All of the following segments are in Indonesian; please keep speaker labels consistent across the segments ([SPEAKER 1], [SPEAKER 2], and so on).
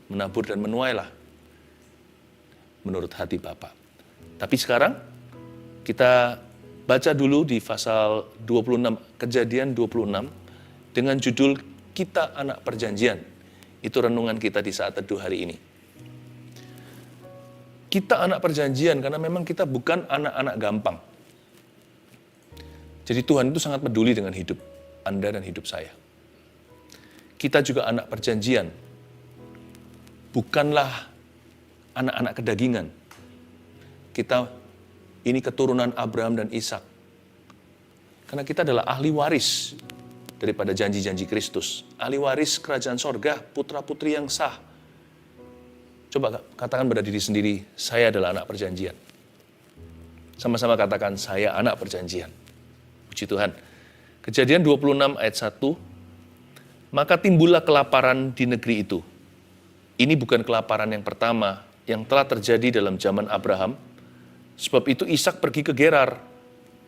[SPEAKER 1] menabur dan menuailah menurut hati Bapa. Tapi sekarang kita baca dulu di pasal 26, Kejadian 26 dengan judul Kita Anak Perjanjian. Itu renungan kita di saat teduh hari ini. Kita anak perjanjian karena memang kita bukan anak-anak gampang. Jadi Tuhan itu sangat peduli dengan hidup Anda dan hidup saya. Kita juga anak perjanjian. Bukanlah anak-anak kedagingan. Kita ini keturunan Abraham dan Ishak. Karena kita adalah ahli waris daripada janji-janji Kristus. Ahli waris kerajaan sorga, putra-putri yang sah. Coba katakan pada diri sendiri, saya adalah anak perjanjian. Sama-sama katakan, saya anak perjanjian. Puji Tuhan. Kejadian 26 ayat 1, maka timbullah kelaparan di negeri itu. Ini bukan kelaparan yang pertama yang telah terjadi dalam zaman Abraham. Sebab itu Ishak pergi ke Gerar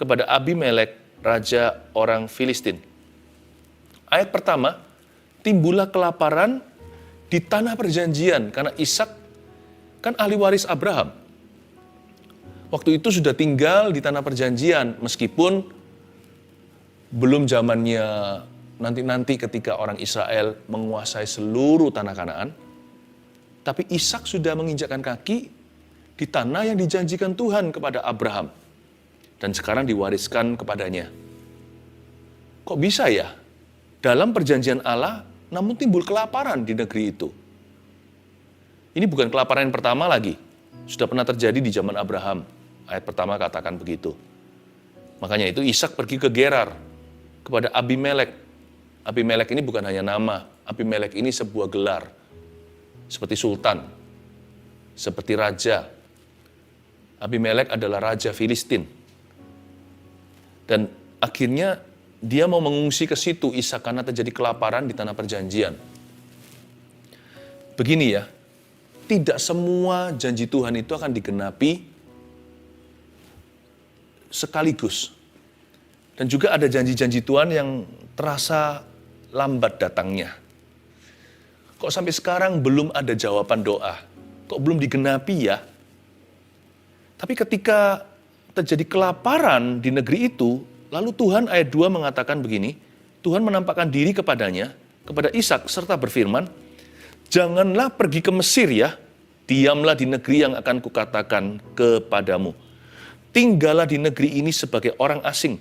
[SPEAKER 1] kepada Abimelek, raja orang Filistin. Ayat pertama, timbullah kelaparan di tanah perjanjian karena Ishak kan ahli waris Abraham. Waktu itu sudah tinggal di tanah perjanjian meskipun belum zamannya nanti ketika orang Israel menguasai seluruh tanah Kanaan. Tapi Ishak sudah menginjakkan kaki di tanah yang dijanjikan Tuhan kepada Abraham. Dan sekarang diwariskan kepadanya. Kok bisa ya? Dalam perjanjian Allah, namun timbul kelaparan di negeri itu. Ini bukan kelaparan yang pertama lagi. Sudah pernah terjadi di zaman Abraham. Ayat pertama katakan begitu. Makanya itu Ishak pergi ke Gerar kepada Abimelek. Abimelek ini bukan hanya nama. Abimelek ini sebuah gelar. Seperti sultan. Seperti raja. Abimelek adalah raja Filistin. Dan akhirnya dia mau mengungsi ke situ Ishak karena terjadi kelaparan di tanah perjanjian. Begini ya, tidak semua janji Tuhan itu akan digenapi sekaligus. Dan juga ada janji-janji Tuhan yang terasa lambat datangnya. Kok sampai sekarang belum ada jawaban doa? Kok belum digenapi ya? Tapi ketika terjadi kelaparan di negeri itu, lalu Tuhan ayat 2 mengatakan begini, Tuhan menampakkan diri kepadanya, kepada Ishak serta berfirman, janganlah pergi ke Mesir ya, diamlah di negeri yang akan kukatakan kepadamu. Tinggallah di negeri ini sebagai orang asing,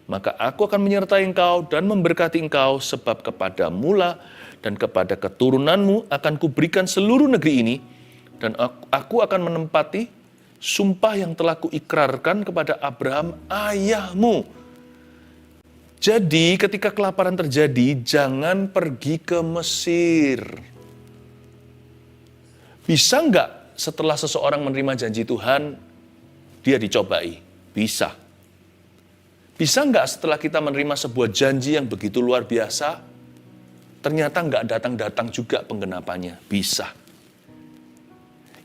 [SPEAKER 1] maka aku akan menyertai engkau dan memberkati engkau, sebab kepadamulah dan kepada keturunanmu akan kuberikan seluruh negeri ini, dan aku akan menempati sumpah yang telah kuikrarkan kepada Abraham ayahmu. Jadi ketika kelaparan terjadi, jangan pergi ke Mesir. Bisa nggak setelah seseorang menerima janji Tuhan, dia dicobai? Bisa. Bisa nggak setelah kita menerima sebuah janji yang begitu luar biasa, ternyata nggak datang-datang juga penggenapannya? Bisa.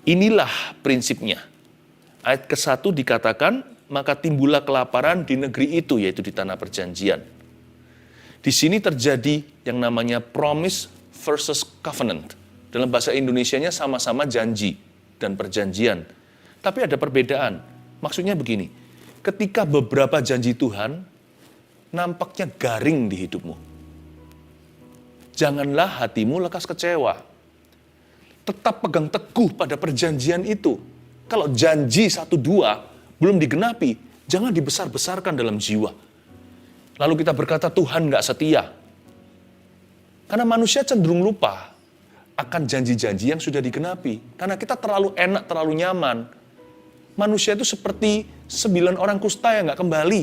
[SPEAKER 1] Inilah prinsipnya. Ayat ke-1 dikatakan, maka timbullah kelaparan di negeri itu, yaitu di tanah perjanjian. Di sini terjadi yang namanya promise versus covenant. Dalam bahasa Indonesianya sama-sama janji dan perjanjian. Tapi ada perbedaan. Maksudnya begini, ketika beberapa janji Tuhan nampaknya garing di hidupmu, janganlah hatimu lekas kecewa. Tetap pegang teguh pada perjanjian itu. Kalau janji 1-2 belum digenapi, jangan dibesar-besarkan dalam jiwa. Lalu kita berkata Tuhan nggak setia. Karena manusia cenderung lupa akan janji-janji yang sudah digenapi. Karena kita terlalu enak, terlalu nyaman. Manusia itu seperti 9 orang kusta yang nggak kembali.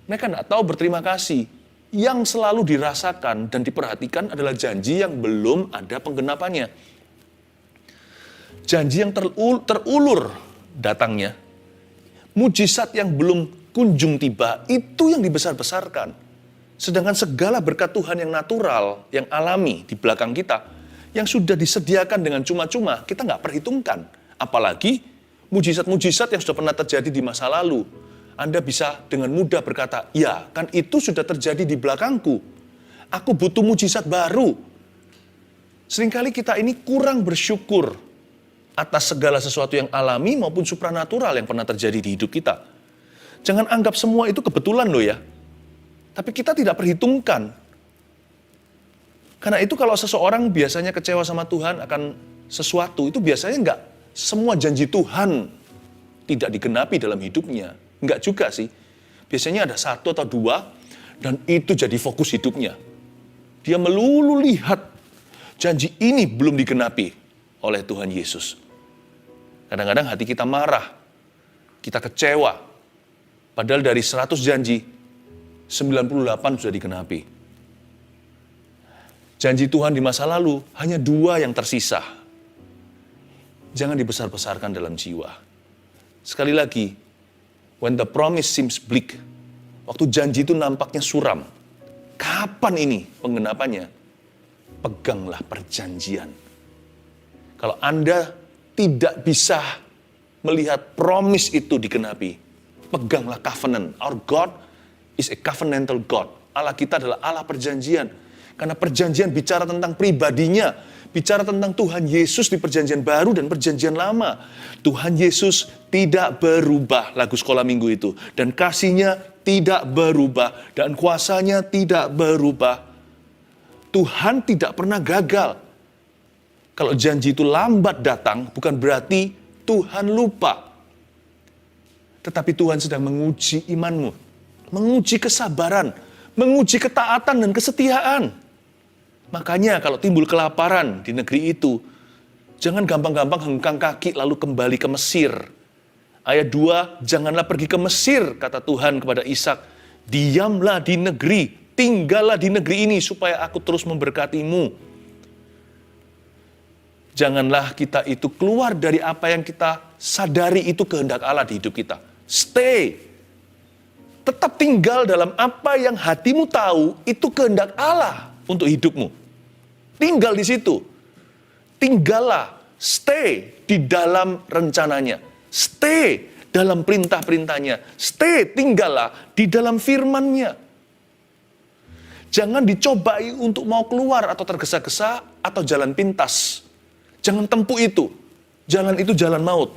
[SPEAKER 1] Mereka nggak tahu berterima kasih. Yang selalu dirasakan dan diperhatikan adalah janji yang belum ada penggenapannya. Janji yang terulur datangnya. Mujizat yang belum kunjung tiba, itu yang dibesar-besarkan. Sedangkan segala berkat Tuhan yang natural, yang alami di belakang kita, yang sudah disediakan dengan cuma-cuma, kita nggak perhitungkan. Apalagi mujizat-mujizat yang sudah pernah terjadi di masa lalu. Anda bisa dengan mudah berkata, ya kan itu sudah terjadi di belakangku. Aku butuh mujizat baru. Seringkali kita ini kurang bersyukur atas segala sesuatu yang alami maupun supranatural yang pernah terjadi di hidup kita. Jangan anggap semua itu kebetulan loh ya. Tapi kita tidak perhitungkan. Karena itu kalau seseorang biasanya kecewa sama Tuhan akan sesuatu, itu biasanya enggak semua janji Tuhan tidak digenapi dalam hidupnya. Enggak juga sih. Biasanya ada satu atau dua, dan itu jadi fokus hidupnya. Dia melulu lihat janji ini belum digenapi oleh Tuhan Yesus. Kadang-kadang hati kita marah, kita kecewa. Padahal dari 100 janji, 98 sudah digenapi. Janji Tuhan di masa lalu, hanya 2 yang tersisa. Jangan dibesar-besarkan dalam jiwa. Sekali lagi, when the promise seems bleak, waktu janji itu nampaknya suram, kapan ini penggenapannya? Peganglah perjanjian. Kalau Anda tidak bisa melihat promise itu digenapi, peganglah covenant. Our God is a covenantal God. Allah kita adalah Allah perjanjian. Karena perjanjian bicara tentang pribadinya, bicara tentang Tuhan Yesus di perjanjian baru dan perjanjian lama. Tuhan Yesus tidak berubah, lagu sekolah minggu itu. Dan kasih-Nya tidak berubah, dan kuasa-Nya tidak berubah. Tuhan tidak pernah gagal. Kalau janji itu lambat datang, bukan berarti Tuhan lupa. Tetapi Tuhan sedang menguji imanmu, menguji kesabaran, menguji ketaatan dan kesetiaan. Makanya kalau timbul kelaparan di negeri itu, jangan gampang-gampang hengkang kaki lalu kembali ke Mesir. Ayat 2, janganlah pergi ke Mesir, kata Tuhan kepada Ishak. Diamlah di negeri, tinggallah di negeri ini supaya aku terus memberkatimu. Janganlah kita itu keluar dari apa yang kita sadari itu kehendak Allah di hidup kita. Stay. Tetap tinggal dalam apa yang hatimu tahu itu kehendak Allah untuk hidupmu. Tinggal di situ. Tinggallah. Stay di dalam rencananya. Stay dalam perintah-perintahnya. Stay, tinggallah di dalam firman-Nya. Jangan dicobai untuk mau keluar atau tergesa-gesa atau jalan pintas. Jangan tempuh itu. Jalan itu jalan maut.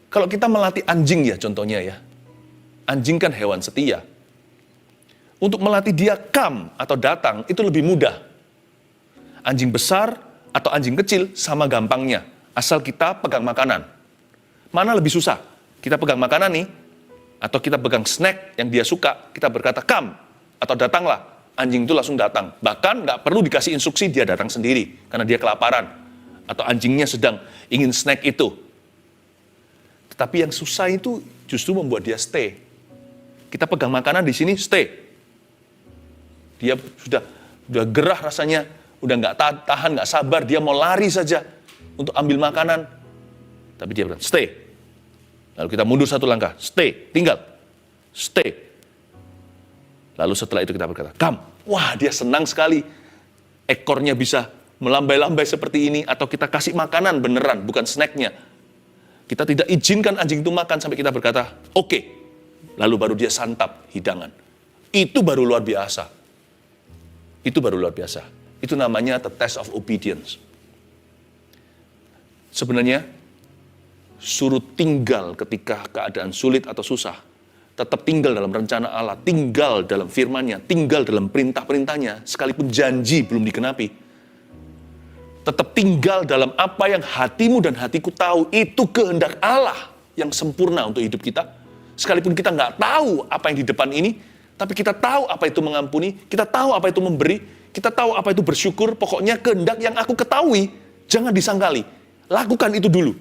[SPEAKER 1] Kalau kita melatih anjing ya contohnya ya. Anjing kan hewan setia. Untuk melatih dia come atau datang itu lebih mudah. Anjing besar atau anjing kecil sama gampangnya. Asal kita pegang makanan. Mana lebih susah? Kita pegang makanan nih. Atau kita pegang snack yang dia suka. Kita berkata come atau datanglah. Anjing itu langsung datang. Bahkan nggak perlu dikasih instruksi, dia datang sendiri. Karena dia kelaparan. Atau anjingnya sedang ingin snack itu. Tetapi yang susah itu justru membuat dia stay. Kita pegang makanan di sini, stay. Dia sudah gerah rasanya. Udah nggak tahan, nggak sabar. Dia mau lari saja untuk ambil makanan. Tapi dia bilang, stay. Lalu kita mundur satu langkah, stay, tinggal. Stay. Lalu setelah itu kita berkata, come. Wah, dia senang sekali. Ekornya bisa melambai-lambai seperti ini. Atau kita kasih makanan beneran, bukan snacknya. Kita tidak izinkan anjing itu makan sampai kita berkata, oke. Lalu baru dia santap hidangan. Itu baru luar biasa. Itu baru luar biasa. Itu namanya the test of obedience. Sebenarnya, suruh tinggal ketika keadaan sulit atau susah. Tetap tinggal dalam rencana Allah, tinggal dalam firman-Nya, tinggal dalam perintah-perintahnya, sekalipun janji belum digenapi. Tetap tinggal dalam apa yang hatimu dan hatiku tahu, itu kehendak Allah yang sempurna untuk hidup kita. Sekalipun kita nggak tahu apa yang di depan ini, tapi kita tahu apa itu mengampuni, kita tahu apa itu memberi, kita tahu apa itu bersyukur, pokoknya kehendak yang aku ketahui, jangan disangkali. Lakukan itu dulu.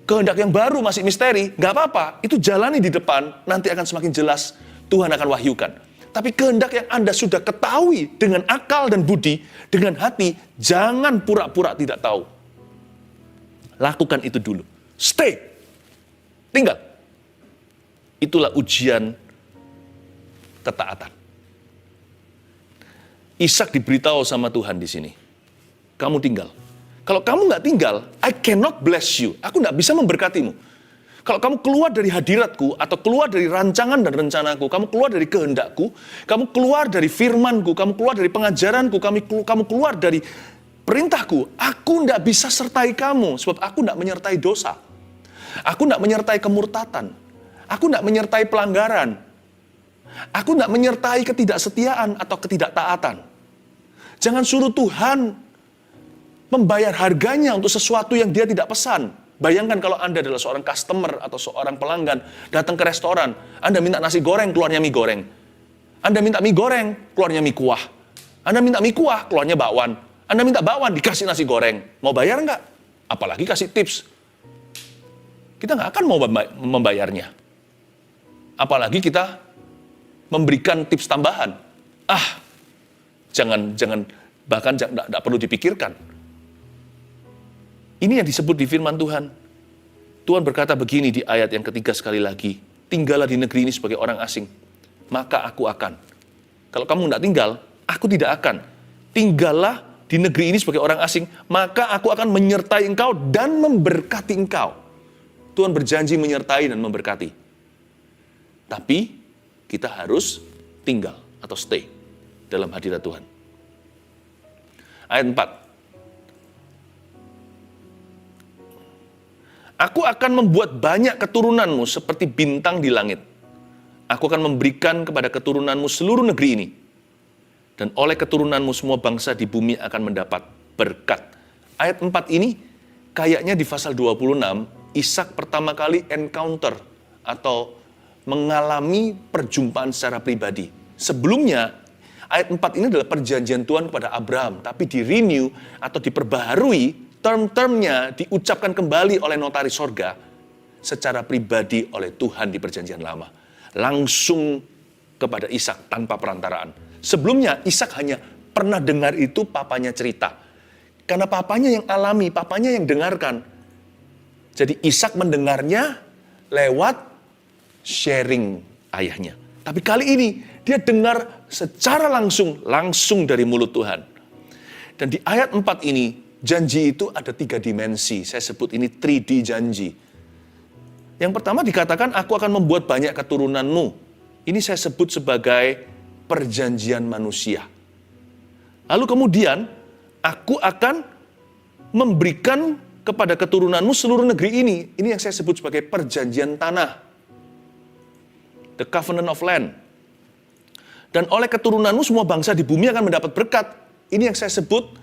[SPEAKER 1] Kehendak yang baru masih misteri, nggak apa-apa. Itu jalani di depan, nanti akan semakin jelas. Tuhan akan wahyukan. Tapi kehendak yang Anda sudah ketahui dengan akal dan budi, dengan hati, jangan pura-pura tidak tahu. Lakukan itu dulu. Stay. Tinggal. Itulah ujian ketaatan. Ishak diberitahu sama Tuhan di sini. Kamu tinggal. Kalau kamu nggak tinggal, I cannot bless you. Aku nggak bisa memberkatimu. Kalau kamu keluar dari hadiratku, atau keluar dari rancangan dan rencanaku, kamu keluar dari kehendakku, kamu keluar dari firmanku, kamu keluar dari pengajaranku, kamu keluar dari perintahku, aku tidak bisa sertai kamu, sebab aku tidak menyertai dosa. Aku tidak menyertai kemurtatan. Aku tidak menyertai pelanggaran. Aku tidak menyertai ketidaksetiaan atau ketidaktaatan. Jangan suruh Tuhan membayar harganya untuk sesuatu yang dia tidak pesan. Bayangkan kalau Anda adalah seorang customer atau seorang pelanggan, datang ke restoran, Anda minta nasi goreng, keluarnya mie goreng. Anda minta mie goreng, keluarnya mie kuah. Anda minta mie kuah, keluarnya bakwan. Anda minta bakwan, dikasih nasi goreng. Mau bayar nggak? Apalagi kasih tips. Kita nggak akan mau membayarnya. Apalagi kita memberikan tips tambahan. Jangan bahkan tidak perlu dipikirkan. Ini yang disebut di firman Tuhan. Tuhan berkata begini di ayat yang ketiga sekali lagi. Tinggallah di negeri ini sebagai orang asing. Maka aku akan. Kalau kamu tidak tinggal, aku tidak akan. Tinggallah di negeri ini sebagai orang asing. Maka aku akan menyertai engkau dan memberkati engkau. Tuhan berjanji menyertai dan memberkati. Tapi kita harus tinggal atau stay dalam hadirat Tuhan. Ayat 4. Aku akan membuat banyak keturunanmu seperti bintang di langit. Aku akan memberikan kepada keturunanmu seluruh negeri ini. Dan oleh keturunanmu semua bangsa di bumi akan mendapat berkat. Ayat 4 ini kayaknya di pasal 26, Ishak pertama kali encounter atau mengalami perjumpaan secara pribadi. Sebelumnya, ayat 4 ini adalah perjanjian Tuhan kepada Abraham. Tapi di-renew atau diperbaharui, term-termnya diucapkan kembali oleh notaris sorga secara pribadi oleh Tuhan di perjanjian lama. Langsung kepada Ishak tanpa perantaraan. Sebelumnya Ishak hanya pernah dengar itu papanya cerita. Karena papanya yang alami, papanya yang dengarkan. Jadi Ishak mendengarnya lewat sharing ayahnya. Tapi kali ini dia dengar secara langsung dari mulut Tuhan. Dan di ayat 4 ini, janji itu ada 3 dimensi. Saya sebut ini 3D janji. Yang pertama dikatakan, aku akan membuat banyak keturunanmu. Ini saya sebut sebagai perjanjian manusia. Lalu kemudian, aku akan memberikan kepada keturunanmu seluruh negeri ini. Ini yang saya sebut sebagai perjanjian tanah. The covenant of land. Dan oleh keturunanmu semua bangsa di bumi akan mendapat berkat. Ini yang saya sebut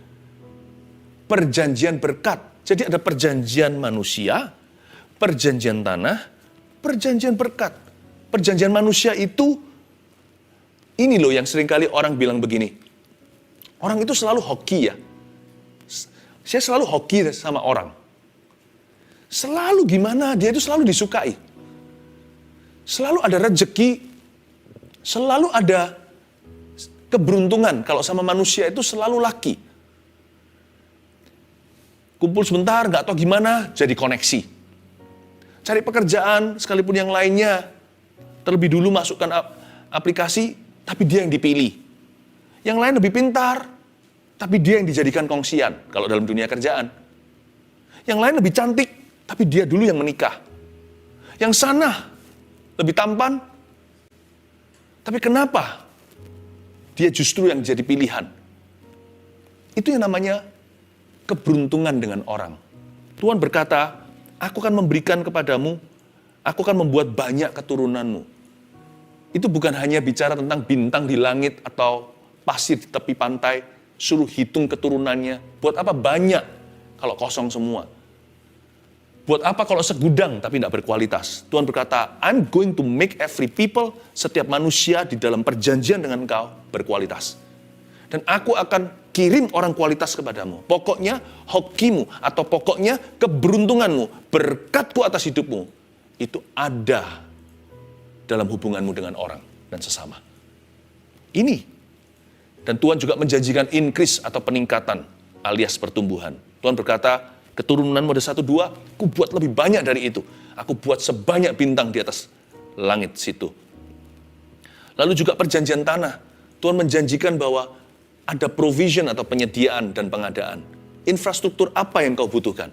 [SPEAKER 1] perjanjian berkat. Jadi ada perjanjian manusia, perjanjian tanah, perjanjian berkat. Perjanjian manusia itu, ini loh yang seringkali orang bilang begini. Orang itu selalu hoki ya. Saya selalu hoki sama orang. Selalu gimana, dia itu selalu disukai. Selalu ada rezeki, selalu ada keberuntungan. Kalau sama manusia itu selalu laki. Kumpul sebentar, nggak tahu gimana, jadi koneksi. Cari pekerjaan, sekalipun yang lainnya, terlebih dulu masukkan aplikasi, tapi dia yang dipilih. Yang lain lebih pintar, tapi dia yang dijadikan kongsian, kalau dalam dunia kerjaan. Yang lain lebih cantik, tapi dia dulu yang menikah. Yang sana lebih tampan, tapi kenapa dia justru yang jadi pilihan? Itu yang namanya keberuntungan dengan orang. Tuhan berkata, aku akan memberikan kepadamu, aku akan membuat banyak keturunanmu. Itu bukan hanya bicara tentang bintang di langit atau pasir di tepi pantai, suruh hitung keturunannya. Buat apa banyak kalau kosong semua? Buat apa kalau segudang tapi tidak berkualitas? Tuhan berkata, I'm going to make every people, setiap manusia di dalam perjanjian dengan engkau berkualitas. Dan aku akan kirim orang kualitas kepadamu. Pokoknya hokimu atau pokoknya keberuntunganmu, berkatku atas hidupmu, itu ada dalam hubunganmu dengan orang dan sesama. Ini. Dan Tuhan juga menjanjikan increase atau peningkatan alias pertumbuhan. Tuhan berkata, keturunanmu ada 1, 2, aku buat lebih banyak dari itu. Aku buat sebanyak bintang di atas langit situ. Lalu juga perjanjian tanah. Tuhan menjanjikan bahwa ada provision atau penyediaan dan pengadaan. Infrastruktur apa yang kau butuhkan?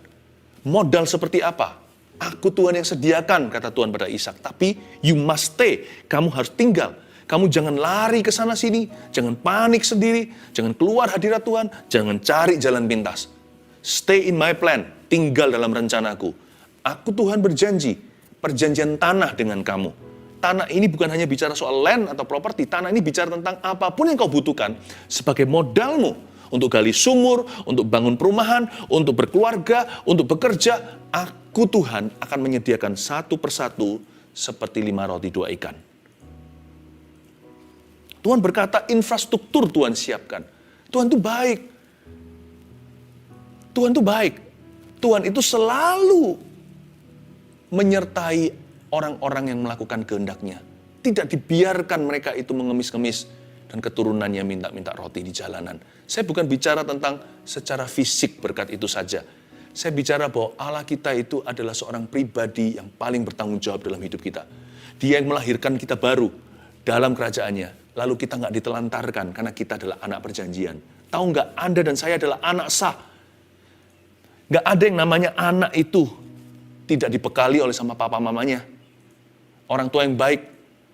[SPEAKER 1] Modal seperti apa? Aku Tuhan yang sediakan, kata Tuhan pada Ishak. Tapi you must stay, kamu harus tinggal. Kamu jangan lari ke sana sini, jangan panik sendiri, jangan keluar hadirat Tuhan, jangan cari jalan pintas. Stay in my plan, tinggal dalam rencanaku. Aku Tuhan berjanji, perjanjian tanah dengan kamu. Tanah ini bukan hanya bicara soal land atau properti, tanah ini bicara tentang apapun yang kau butuhkan sebagai modalmu. Untuk gali sumur, untuk bangun perumahan, untuk berkeluarga, untuk bekerja. Aku Tuhan akan menyediakan satu persatu seperti 5 roti 2 ikan. Tuhan berkata infrastruktur Tuhan siapkan. Tuhan itu baik. Tuhan itu baik. Tuhan itu selalu menyertai orang-orang yang melakukan kehendak-Nya. Tidak dibiarkan mereka itu mengemis-ngemis dan keturunannya minta-minta roti di jalanan. Saya bukan bicara tentang secara fisik berkat itu saja. Saya bicara bahwa Allah kita itu adalah seorang pribadi yang paling bertanggung jawab dalam hidup kita. Dia yang melahirkan kita baru dalam kerajaannya. Lalu kita nggak ditelantarkan karena kita adalah anak perjanjian. Tahu nggak, Anda dan saya adalah anak sah. Nggak ada yang namanya anak itu tidak dibekali oleh sama papa mamanya. Orang tua yang baik,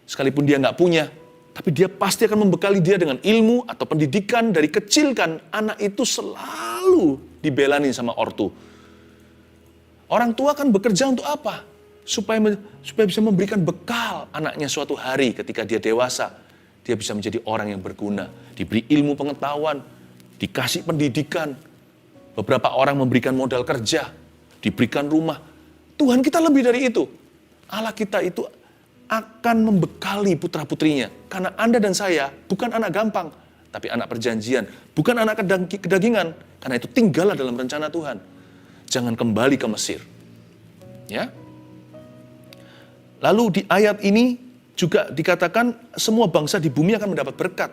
[SPEAKER 1] sekalipun dia nggak punya, tapi dia pasti akan membekali dia dengan ilmu atau pendidikan dari kecil kan. Anak itu selalu dibelanin sama ortu. Orang tua kan bekerja untuk apa? Supaya bisa memberikan bekal anaknya suatu hari ketika dia dewasa. Dia bisa menjadi orang yang berguna. Diberi ilmu pengetahuan, dikasih pendidikan. Beberapa orang memberikan modal kerja, diberikan rumah. Tuhan kita lebih dari itu. Allah kita itu akan membekali putra-putrinya. Karena Anda dan saya bukan anak gampang, tapi anak perjanjian. Bukan anak kedagingan, karena itu tinggallah dalam rencana Tuhan. Jangan kembali ke Mesir. Ya. Lalu di ayat ini juga dikatakan semua bangsa di bumi akan mendapat berkat.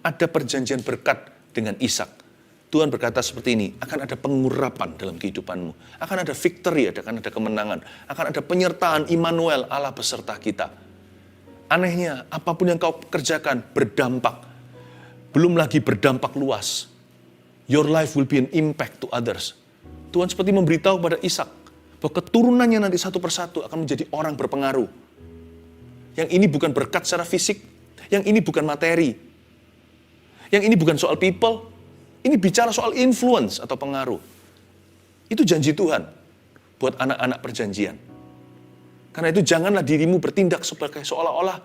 [SPEAKER 1] Ada perjanjian berkat dengan Ishak. Tuhan berkata seperti ini, akan ada pengurapan dalam kehidupanmu. Akan ada victory, akan ada kemenangan. Akan ada penyertaan Immanuel, Allah beserta kita. Anehnya, apapun yang kau kerjakan berdampak. Belum lagi berdampak luas. Your life will be an impact to others. Tuhan seperti memberitahu kepada Ishak, bahwa keturunannya nanti satu persatu akan menjadi orang berpengaruh. Yang ini bukan berkat secara fisik, yang ini bukan materi. Yang ini bukan soal people, ini bicara soal influence atau pengaruh. Itu janji Tuhan buat anak-anak perjanjian. Karena itu janganlah dirimu bertindak sebagai seolah-olah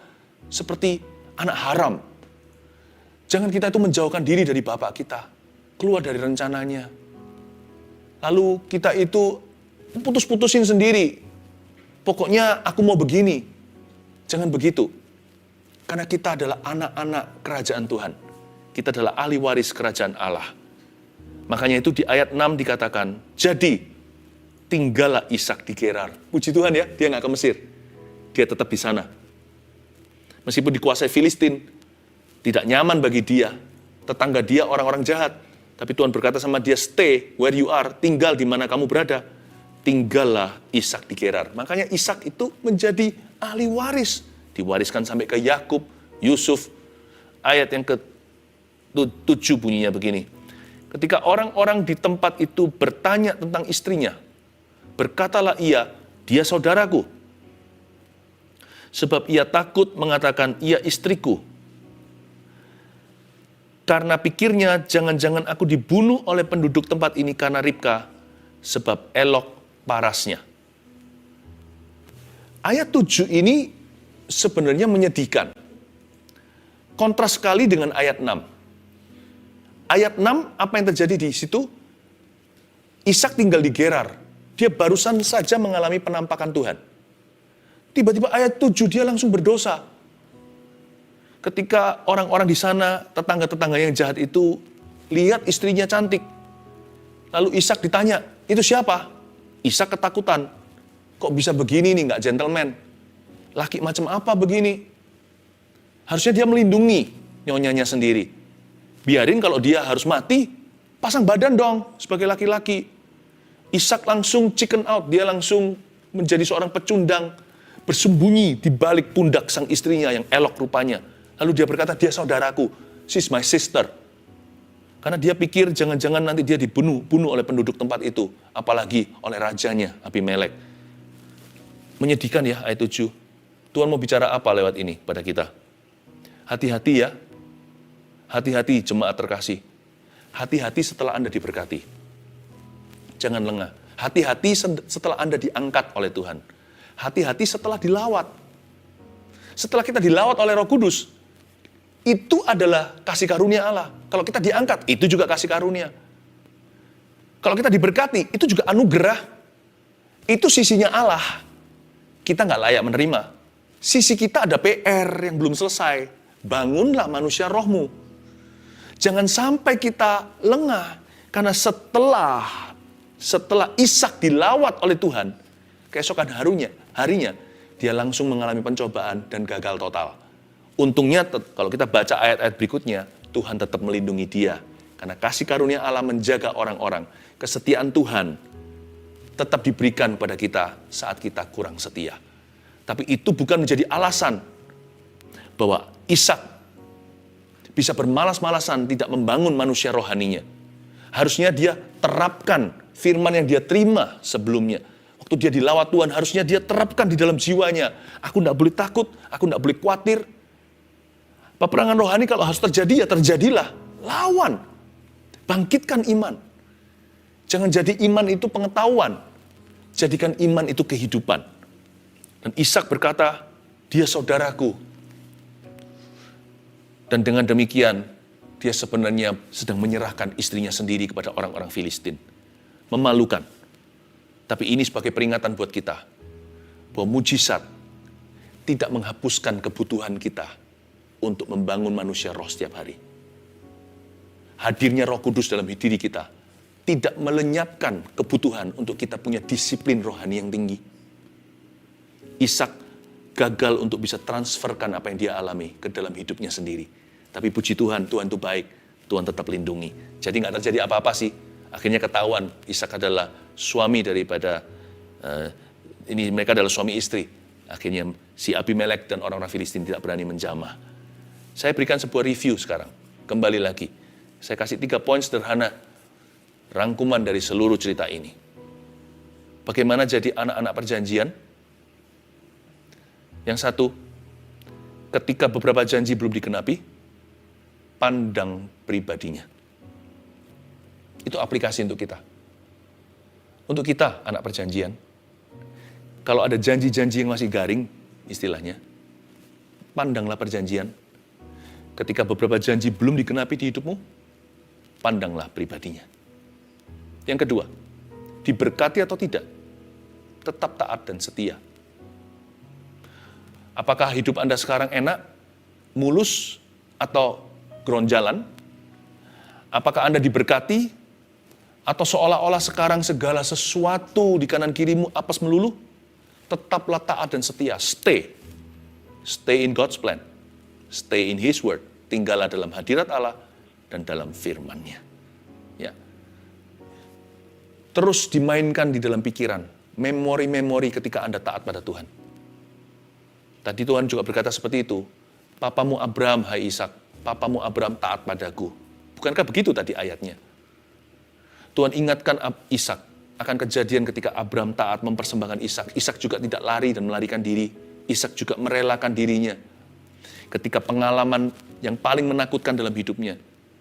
[SPEAKER 1] seperti anak haram. Jangan kita itu menjauhkan diri dari Bapa kita, keluar dari rencananya. Lalu kita itu putus-putusin sendiri. Pokoknya aku mau begini. Jangan begitu. Karena kita adalah anak-anak kerajaan Tuhan. Kita adalah ahli waris kerajaan Allah. Makanya itu di ayat 6 dikatakan, jadi tinggallah Ishak di Gerar. Puji Tuhan ya, dia nggak ke Mesir. Dia tetap di sana. Meskipun dikuasai Filistin, tidak nyaman bagi dia. Tetangga dia orang-orang jahat. Tapi Tuhan berkata sama dia, stay where you are, tinggal di mana kamu berada. Tinggallah Ishak di Gerar. Makanya Ishak itu menjadi ahli waris. Diwariskan sampai ke Yakub, Yusuf. Ayat yang ke-7 bunyinya begini. Ketika orang-orang di tempat itu bertanya tentang istrinya, berkatalah ia, dia saudaraku. Sebab ia takut mengatakan, ia istriku. Karena pikirnya, jangan-jangan aku dibunuh oleh penduduk tempat ini karena Ribka, sebab elok parasnya. Ayat 7 ini sebenarnya menyedihkan. Kontras sekali dengan ayat 6. Ayat 6, apa yang terjadi di situ? Ishak tinggal di Gerar. Dia barusan saja mengalami penampakan Tuhan. Tiba-tiba ayat 7 dia langsung berdosa. Ketika orang-orang di sana, tetangga-tetangga yang jahat itu, lihat istrinya cantik. Lalu Ishak ditanya, itu siapa? Ishak ketakutan. Kok bisa begini nih, nggak gentleman? Laki macam apa begini? Harusnya dia melindungi nyonyanya sendiri. Biarin kalau dia harus mati, pasang badan dong sebagai laki-laki. Ishak langsung chicken out, dia langsung menjadi seorang pecundang, bersembunyi di balik pundak sang istrinya yang elok rupanya. Lalu dia berkata, dia saudaraku, she's my sister. Karena dia pikir jangan-jangan nanti dia dibunuh oleh penduduk tempat itu, apalagi oleh rajanya, Abimelek. Menyedihkan ya ayat 7. Tuhan mau bicara apa lewat ini pada kita? Hati-hati ya. Hati-hati jemaat terkasih. Hati-hati setelah Anda diberkati. Jangan lengah. Hati-hati setelah Anda diangkat oleh Tuhan. Hati-hati setelah dilawat. Setelah kita dilawat oleh Roh Kudus, itu adalah kasih karunia Allah. Kalau kita diangkat, itu juga kasih karunia. Kalau kita diberkati, itu juga anugerah. Itu sisinya Allah. Kita nggak layak menerima. Sisi kita ada PR yang belum selesai. Bangunlah manusia rohmu. Jangan sampai kita lengah. Karena setelah Ishak dilawat oleh Tuhan, keesokan harinya, dia langsung mengalami pencobaan dan gagal total. Untungnya kalau kita baca ayat-ayat berikutnya, Tuhan tetap melindungi dia. Karena kasih karunia Allah menjaga orang-orang. Kesetiaan Tuhan tetap diberikan pada kita saat kita kurang setia. Tapi itu bukan menjadi alasan bahwa Ishak bisa bermalas-malasan tidak membangun manusia rohaninya. Harusnya dia terapkan firman yang dia terima sebelumnya. Waktu dia dilawat Tuhan, harusnya dia terapkan di dalam jiwanya. Aku tidak boleh takut, aku tidak boleh khawatir. Peperangan rohani kalau harus terjadi, ya terjadilah. Lawan. Bangkitkan iman. Jangan jadi iman itu pengetahuan. Jadikan iman itu kehidupan. Dan Ishak berkata, dia saudaraku. Dan dengan demikian, dia sebenarnya sedang menyerahkan istrinya sendiri kepada orang-orang Filistin. Memalukan. Tapi ini sebagai peringatan buat kita. Bahwa mujizat tidak menghapuskan kebutuhan kita untuk membangun manusia roh setiap hari. Hadirnya Roh Kudus dalam diri kita tidak melenyapkan kebutuhan untuk kita punya disiplin rohani yang tinggi. Ishak gagal untuk bisa transferkan apa yang dia alami ke dalam hidupnya sendiri. Tapi puji Tuhan, Tuhan itu baik. Tuhan tetap lindungi. Jadi nggak terjadi apa-apa sih. Akhirnya ketahuan Ishak adalah suami daripada, ini mereka adalah suami istri. Akhirnya si Abimelek dan orang-orang Filistin tidak berani menjamah. Saya berikan sebuah review sekarang. Kembali lagi. Saya kasih 3 poin sederhana. Rangkuman dari seluruh cerita ini. Bagaimana jadi anak-anak perjanjian? Yang satu, ketika beberapa janji belum digenapi, pandang pribadinya. Itu aplikasi untuk kita. Untuk kita, anak perjanjian, kalau ada janji-janji yang masih garing, istilahnya, pandanglah perjanjian. Ketika beberapa janji belum digenapi di hidupmu, pandanglah pribadinya. Yang kedua, diberkati atau tidak, tetap taat dan setia. Apakah hidup Anda sekarang enak, mulus, atau geronjalan? Apakah Anda diberkati, atau seolah-olah sekarang segala sesuatu di kanan kirimu apes melulu? Tetaplah taat dan setia. Stay in God's plan. Stay in His word. Tinggallah dalam hadirat Allah dan dalam firman-Nya. Ya. Terus dimainkan di dalam pikiran. Memori-memori ketika Anda taat pada Tuhan. Tadi Tuhan juga berkata seperti itu. Papamu Abraham, hai Ishak. Papamu Abraham taat padaku. Bukankah begitu tadi ayatnya? Tuhan ingatkan Ishak akan kejadian ketika Abraham taat mempersembahkan Ishak. Ishak juga tidak lari dan melarikan diri. Ishak juga merelakan dirinya. Ketika pengalaman yang paling menakutkan dalam hidupnya.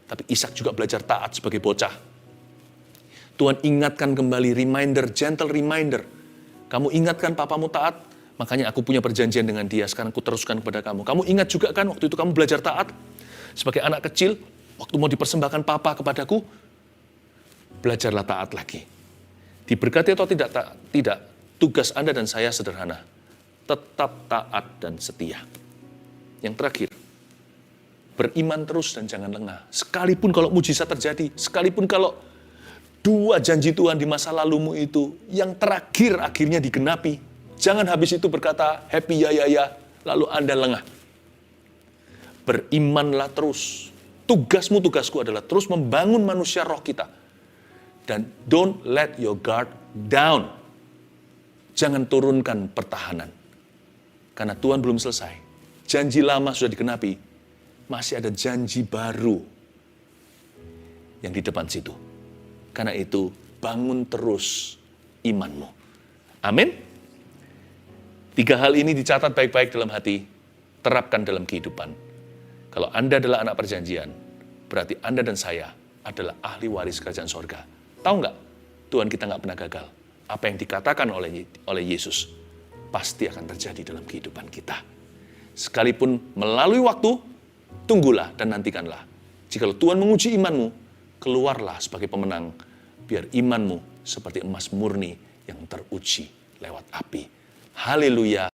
[SPEAKER 1] Tapi Ishak juga belajar taat sebagai bocah. Tuhan ingatkan kembali, gentle reminder. Kamu ingatkan papamu taat, makanya aku punya perjanjian dengan dia, sekarang aku teruskan kepada kamu. Kamu ingat juga kan waktu itu kamu belajar taat? Sebagai anak kecil, waktu mau dipersembahkan papa kepadaku, belajarlah taat lagi. Diberkati atau tidak, tugas Anda dan saya sederhana. Tetap taat dan setia. Yang terakhir, beriman terus dan jangan lengah. Sekalipun kalau mujizat terjadi, sekalipun kalau 2 janji Tuhan di masa lalumu itu yang terakhir akhirnya digenapi. Jangan habis itu berkata happy ya, lalu Anda lengah. Berimanlah terus. Tugasku adalah terus membangun manusia roh kita. Dan don't let your guard down. Jangan turunkan pertahanan. Karena Tuhan belum selesai. Janji lama sudah digenapi. Masih ada janji baru yang di depan situ. Karena itu, bangun terus imanmu. Amin. 3 hal ini dicatat baik-baik dalam hati, terapkan dalam kehidupan. Kalau Anda adalah anak perjanjian, berarti Anda dan saya adalah ahli waris kerajaan sorga. Tahu nggak? Tuhan kita nggak pernah gagal. Apa yang dikatakan oleh Yesus pasti akan terjadi dalam kehidupan kita. Sekalipun melalui waktu, tunggulah dan nantikanlah. Jikalau Tuhan menguji imanmu, keluarlah sebagai pemenang. Biar imanmu seperti emas murni yang teruji lewat api. Haleluya.